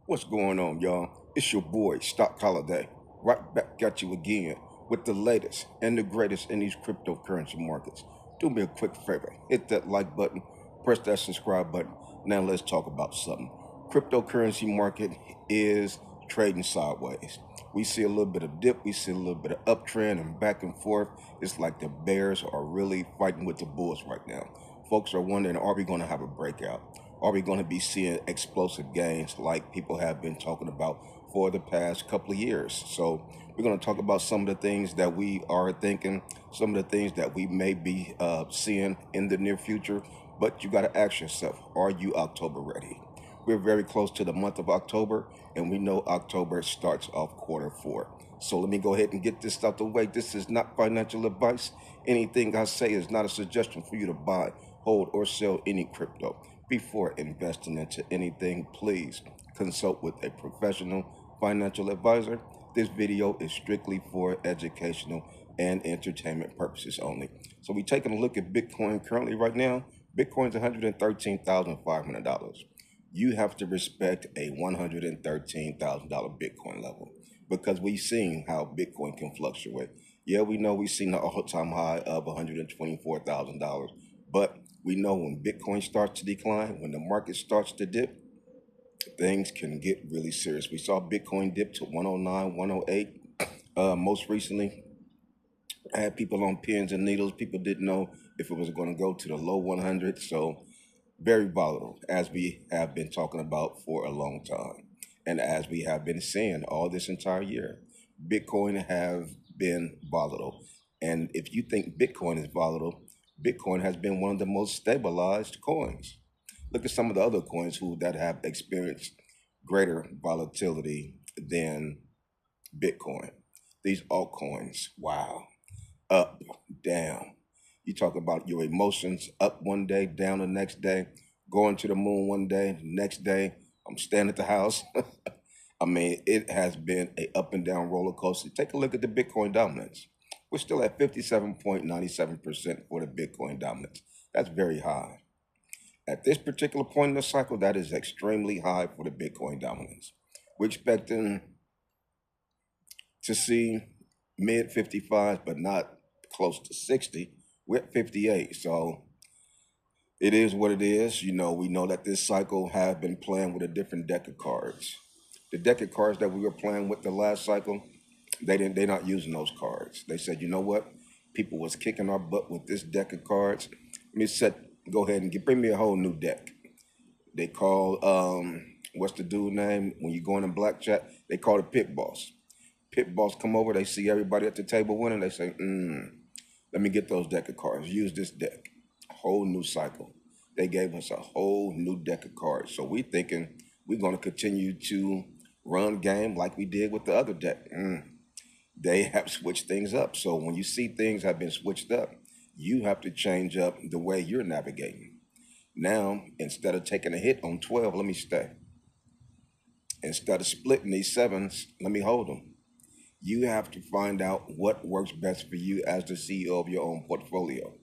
What's going on, y'all? It's your boy, Stock Holiday, right back at you again with the latest and the greatest in these cryptocurrency markets. Do me a quick favor, hit that like button, press that subscribe button. Now let's talk about something. Cryptocurrency market is trading sideways. We see a little bit of dip, we see a little bit of uptrend and back and forth. It's like the bears are really fighting with the bulls right now. Folks are wondering, are we going to have a breakout? Are we going to be seeing explosive gains like people have been talking about for the past couple of years? So we're going to talk about some of the things that we are thinking, some of the things that we may be seeing in the near future. But you got to ask yourself, are you October ready? We're very close to the month of October, and we know October starts off quarter 4. So let me go ahead and get this out the way. This is not financial advice. Anything I say is not a suggestion for you to buy, hold, or sell any crypto. Before investing into anything, please consult with a professional financial advisor. This video is strictly for educational and entertainment purposes only. So we're taking a look at Bitcoin currently right now. Bitcoin's $113,500. You have to respect a $113,000 Bitcoin level because we've seen how Bitcoin can fluctuate. Yeah, we know we've seen the all-time high of $124,000, but we know when Bitcoin starts to decline, when the market starts to dip, things can get really serious. We saw Bitcoin dip to 109, 108. Most recently, I had people on pins and needles. People didn't know if it was going to go to the low 100. So very volatile, as we have been talking about for a long time. And as we have been saying all this entire year, Bitcoin have been volatile. And if you think Bitcoin is volatile, Bitcoin has been one of the most stabilized coins. Look at some of the other coins that have experienced greater volatility than Bitcoin. These altcoins, wow, up, down. You talk about your emotions, up one day, down the next day, going to the moon one day, the next day, I'm staying at the house. I mean, it has been a up and down roller coaster. Take a look at the Bitcoin dominance. We're still at 57.97% for the Bitcoin dominance. That's very high. At this particular point in the cycle, that is extremely high for the Bitcoin dominance. We're expecting to see mid 55s, but not close to 60. We're at 58. So it is what it is. You know, we know that this cycle have been playing with a different deck of cards. The deck of cards that we were playing with the last cycle, they're not using those cards. They said, you know what? People was kicking our butt with this deck of cards. Go ahead and bring me a whole new deck. They call what's the dude name when you go in blackjack? They call it pit boss. Pit boss come over, they see everybody at the table winning, they say, let me get those deck of cards. Use this deck. A whole new cycle. They gave us a whole new deck of cards. So we thinking we're going to continue to run game like we did with the other deck. They have switched things up. So when you see things have been switched up, you have to change up the way you're navigating. Now, instead of taking a hit on 12, let me stay. Instead of splitting these sevens, let me hold them. You have to find out what works best for you as the CEO of your own portfolio.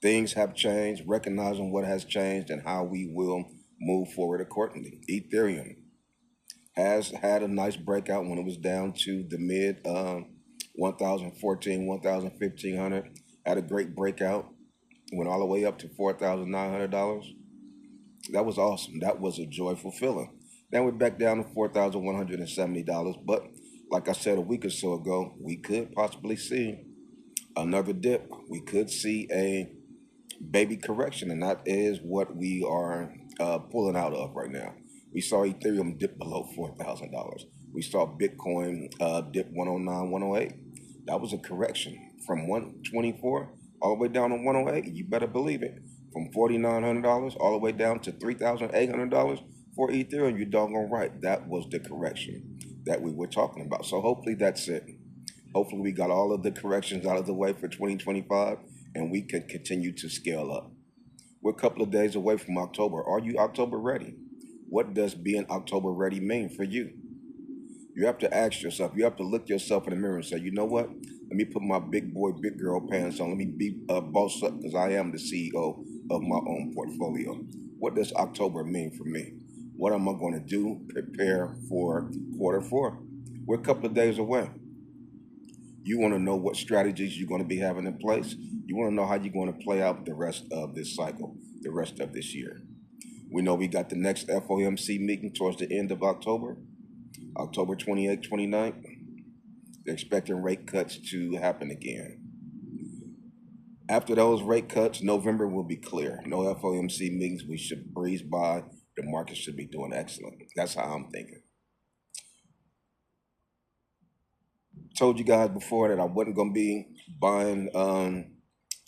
Things have changed, recognizing what has changed and how we will move forward accordingly. Ethereum has had a nice breakout when it was down to the mid 1,014, 1,1500. Had a great breakout, went all the way up to $4,900. That was awesome. That was a joyful feeling. Then we're back down to $4,170. But like I said a week or so ago, we could possibly see another dip. We could see a baby correction, and that is what we are pulling out of right now. We saw Ethereum dip below $4,000. We saw Bitcoin dip 109, 108. That was a correction from 124 all the way down to 108. You better believe it. From $4,900 all the way down to $3,800 for Ethereum. You're doggone right. That was the correction that we were talking about. So hopefully that's it. Hopefully we got all of the corrections out of the way for 2025 and we can continue to scale up. We're a couple of days away from October. Are you October ready? What does being October ready mean for you? You have to ask yourself, you have to look yourself in the mirror and say, you know what? Let me put my big boy, big girl pants on. Let me be boss up because I am the CEO of my own portfolio. What does October mean for me? What am I going to do? Prepare for quarter four. We're a couple of days away. You want to know what strategies you're going to be having in place. You want to know how you're going to play out the rest of this cycle, the rest of this year. We know we got the next FOMC meeting towards the end of October, October 28th, 29th. They're expecting rate cuts to happen again. After those rate cuts, November will be clear. No FOMC meetings. We should breeze by. The market should be doing excellent. That's how I'm thinking. Told you guys before that I wasn't going to be buying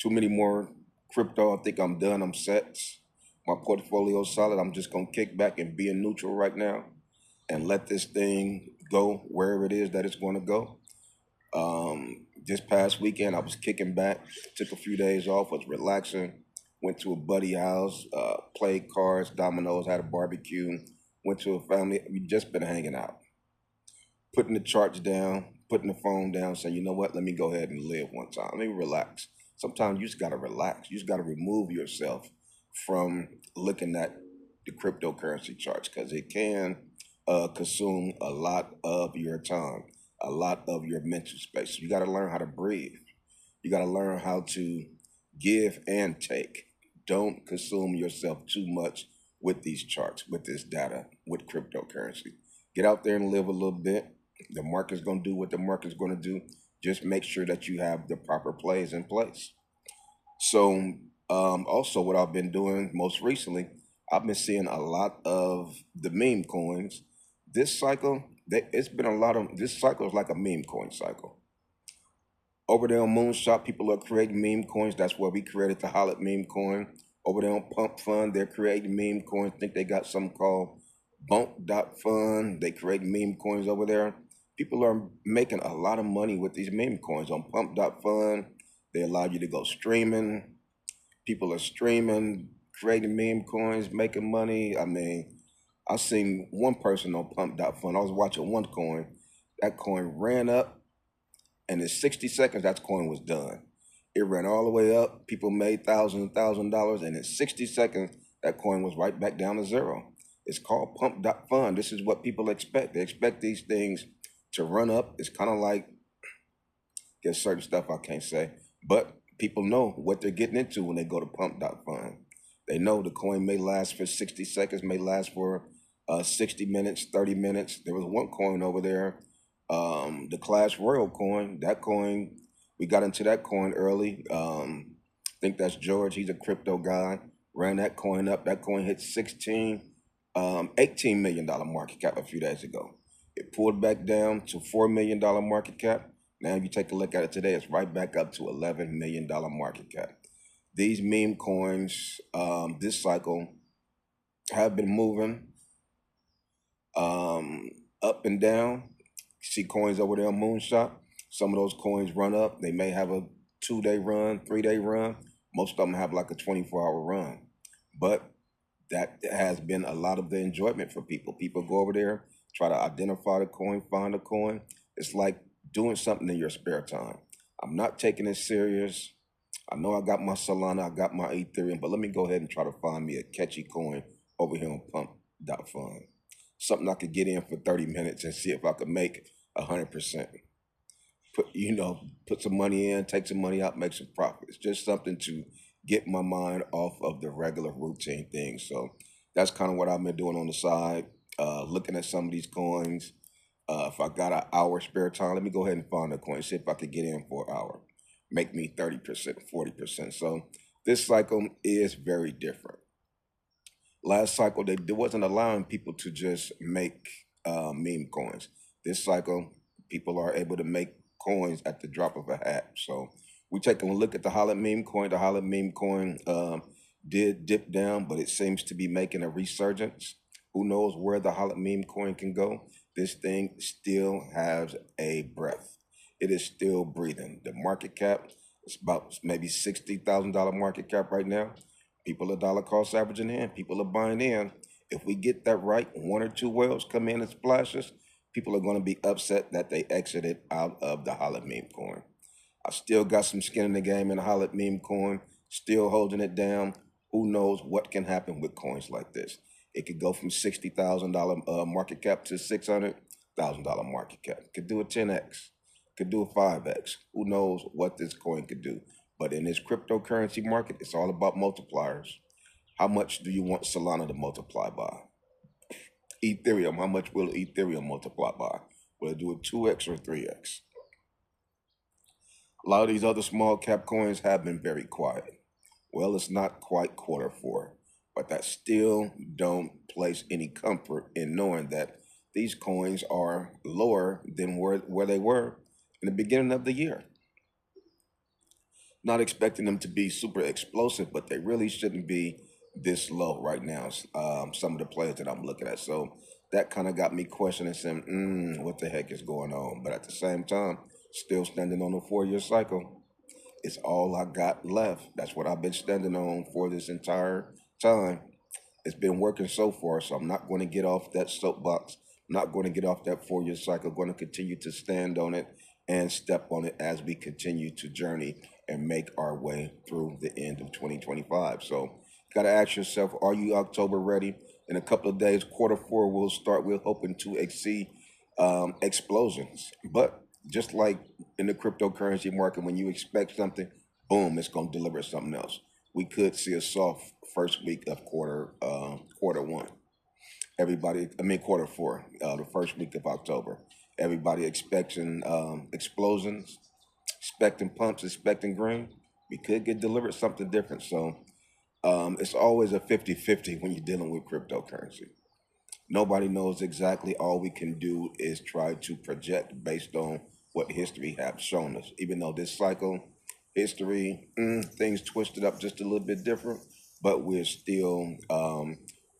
too many more crypto. I think I'm done. I'm set. My portfolio's solid. I'm just going to kick back and be in neutral right now and let this thing go wherever it is that it's going to go. This past weekend, I was kicking back, took a few days off, was relaxing, went to a buddy house, played cards, dominoes, had a barbecue, went to a family. We just been hanging out, putting the charts down, putting the phone down, saying, you know what, let me go ahead and live one time. Let me relax. Sometimes you just got to relax. You just got to remove yourself from looking at the cryptocurrency charts because it can consume a lot of your time, a lot of your mental space. You got to learn how to breathe. You got to learn how to give and take. Don't consume yourself too much with these charts, with this data, with cryptocurrency. Get out there and live a little bit. The market's going to do what the market's going to do. Just make sure that you have the proper plays in place. So, also, what I've been doing most recently, I've been seeing a lot of the meme coins. This cycle, it's been a lot of, this cycle is like a meme coin cycle. Over there on Moonshot, people are creating meme coins. That's where we created the HOLID meme coin. Over there on Pump Fund, they're creating meme coins. I think they got something called Bunk.Fund. They create meme coins over there. People are making a lot of money with these meme coins on Pump.Fund. They allow you to go streaming. People are streaming, creating meme coins, making money. I mean, I seen one person on Pump.Fund. I was watching one coin. That coin ran up, and in 60 seconds, that coin was done. It ran all the way up. People made thousands and thousands of dollars, and in 60 seconds, that coin was right back down to zero. It's called Pump.Fund. This is what people expect. They expect these things to run up. It's kind of like, there's certain stuff I can't say, but people know what they're getting into when they go to Pump.Fund. They know the coin may last for 60 seconds, may last for 60 minutes, 30 minutes. There was one coin over there, the Clash Royale coin. That coin, we got into that coin early. I think that's George. He's a crypto guy. Ran that coin up. That coin hit $18 million market cap a few days ago. It pulled back down to $4 million market cap. Now, if you take a look at it today, it's right back up to $11 million market cap. These meme coins, this cycle, have been moving up and down. See coins over there on Moonshot. Some of those coins run up. They may have a 2-day run, 3-day run. Most of them have like a 24-hour run. But that has been a lot of the enjoyment for people. People go over there, try to identify the coin, find the coin. It's like doing something in your spare time. I'm not taking it serious. I know I got my Solana, I got my Ethereum, but let me go ahead and try to find me a catchy coin over here on Pump.Fund. Something I could get in for 30 minutes and see if I could make 100%. Put some money in, take some money out, make some profit. It's just something to get my mind off of the regular routine things. So that's kind of what I've been doing on the side, looking at some of these coins. If I got an hour spare time, let me go ahead and find a coin, see if I could get in for an hour, make me 30%, 40%. So this cycle is very different. Last cycle, they wasn't allowing people to just make meme coins. This cycle, people are able to make coins at the drop of a hat. So we taking a look at the HOLID meme coin. The HOLID meme coin did dip down, but it seems to be making a resurgence. Who knows where the HOLID meme coin can go? This thing still has a breath. It is still breathing. The market cap is about maybe $60,000 market cap right now. People are dollar cost averaging in. People are buying in. If we get that right, one or two whales come in and splashes, people are going to be upset that they exited out of the HOLID meme coin. I still got some skin in the game in the HOLID meme coin, still holding it down. Who knows what can happen with coins like this? It could go from $60,000 market cap to $600,000 market cap. Could do a 10x, could do a 5x. Who knows what this coin could do? But in this cryptocurrency market, it's all about multipliers. How much do you want Solana to multiply by? Ethereum, how much will Ethereum multiply by? Will it do a 2x or 3x? A lot of these other small cap coins have been very quiet. Well, it's not quite quarter four, but that still don't place any comfort in knowing that these coins are lower than where they were in the beginning of the year. Not expecting them to be super explosive, but they really shouldn't be this low right now. Some of the players that I'm looking at. So that kind of got me questioning, saying, what the heck is going on? But at the same time, still standing on a 4-year cycle. It's all I got left. That's what I've been standing on for this entire time. It's been working so far, so I'm not going to get off that soapbox. I'm not going to get off that 4-year cycle. I'm going to continue to stand on it and step on it as we continue to journey and make our way through the end of 2025. So you got to ask yourself, are you October ready? In a couple of days, quarter four will start. We're hoping to exceed explosions. But just like in the cryptocurrency market, when you expect something, boom, it's going to deliver something else. We could see a soft first week of quarter one. Quarter four, the first week of October. Everybody expecting explosions, expecting pumps, expecting green. We could get delivered something different. So it's always a 50-50 when you're dealing with cryptocurrency. Nobody knows exactly. All we can do is try to project based on what history has shown us. Even though this cycle, history, things twisted up just a little bit different, but we're still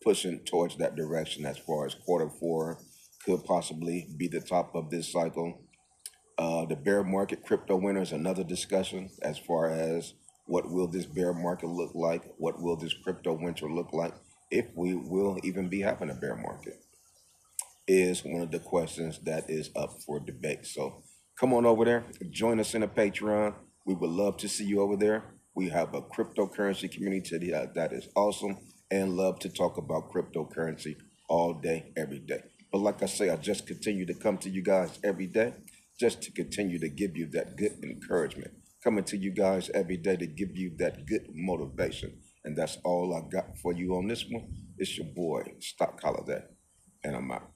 pushing towards that direction as far as quarter four could possibly be the top of this cycle. The bear market crypto winter is another discussion as far as what will this bear market look like? What will this crypto winter look like? If we will even be having a bear market is one of the questions that is up for debate. So come on over there, join us in a Patreon. We would love to see you over there. We have a cryptocurrency community that is awesome and love to talk about cryptocurrency all day, every day. But like I say, I just continue to come to you guys every day just to continue to give you that good encouragement. Coming to you guys every day to give you that good motivation. And that's all I got for you on this one. It's your boy, Stock Holiday, and I'm out.